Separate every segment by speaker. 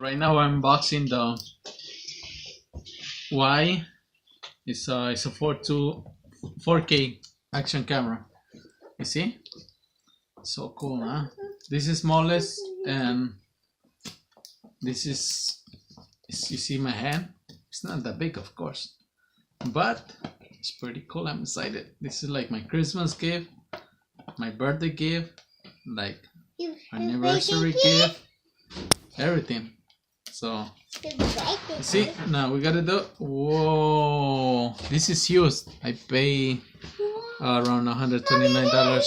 Speaker 1: Right now I'm unboxing the Y. It's a 4K action camera. You see? So cool, huh? This is smallest, and this is, you see my hand? It's not that big, of course, but it's pretty cool. I'm excited. This is like my Christmas gift, my birthday gift, like anniversary gift, everything. So see, now we gotta do. Whoa, this is used. I pay around $129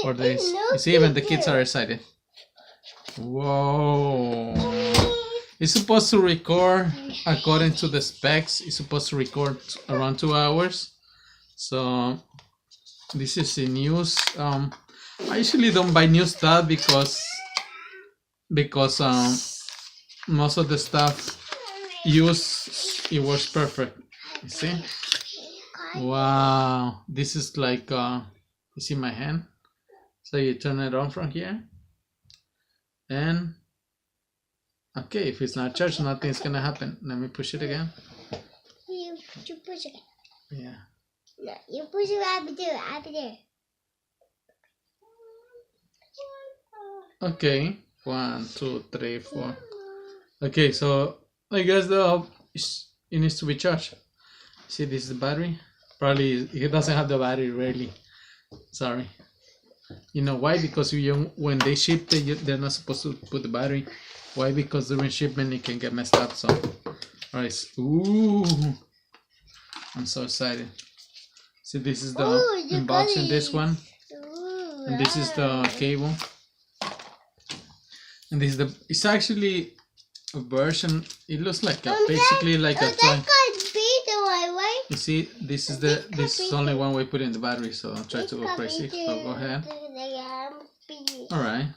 Speaker 1: for this. You see, even the kids are excited. Whoa, it's supposed to record according to the specs. It's supposed to record around 2 hours. So this is in use. I usually don't buy new stuff because most of the stuff it works perfect. You see? Wow, this is like you see my hand? So you turn it on from here, and okay, if it's not charged, nothing's gonna happen. Let me push it again.
Speaker 2: You push it.
Speaker 1: Yeah.
Speaker 2: No, you push it over there.
Speaker 1: Okay, 1, 2, 3, 4. Okay, so I guess it needs to be charged. See, this is the battery. Probably it doesn't have the battery really. Sorry. You know why? Because when they ship they're not supposed to put the battery. Why? Because during shipment it can get messed up. So, alright. Ooh, I'm so excited. See, this is the unboxing. This one, and this is the cable. And this is it's actually a version. It looks like basically like a toy. You see, this is only one way putting the battery, so don't try to go crazy. So go ahead. Alright.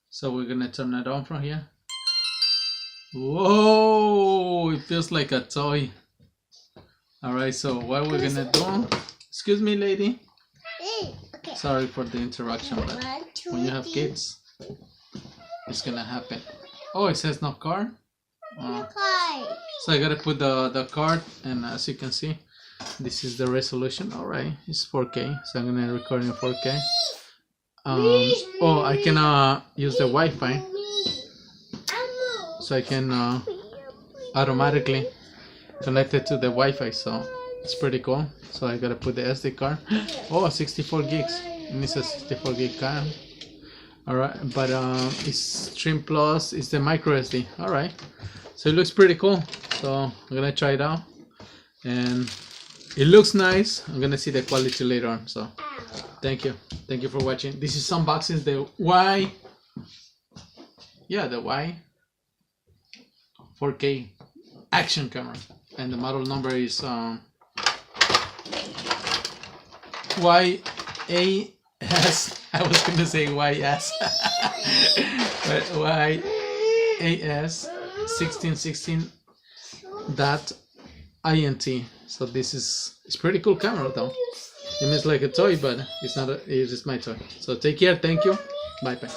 Speaker 1: So we're gonna turn it on from here. Whoa, it feels like a toy. Alright, so what we're gonna do, excuse me lady. Sorry for the interruption, but when you have kids, it's gonna happen. Oh, it says no card. So I gotta put the card, and as you can see, this is the resolution. Alright, it's 4K, so I'm gonna record in 4K. Oh, I can use the Wi-Fi, so I can automatically connect it to the Wi-Fi, so it's pretty cool. So I gotta put the SD card. Oh, 64 gigs. It needs a 64 gig card. Alright, but it's Stream Plus, it's the micro SD. Alright, so it looks pretty cool. So I'm gonna try it out, and it looks nice. I'm gonna see the quality later on. So thank you for watching. This is unboxing the Y. Yeah, the Y 4K action camera, and the model number is YAS. I was gonna say YS, but YAS 1616.int. So it's pretty cool camera though. It looks like a toy, but it's not. It's my toy. So take care. Thank you. Bye bye.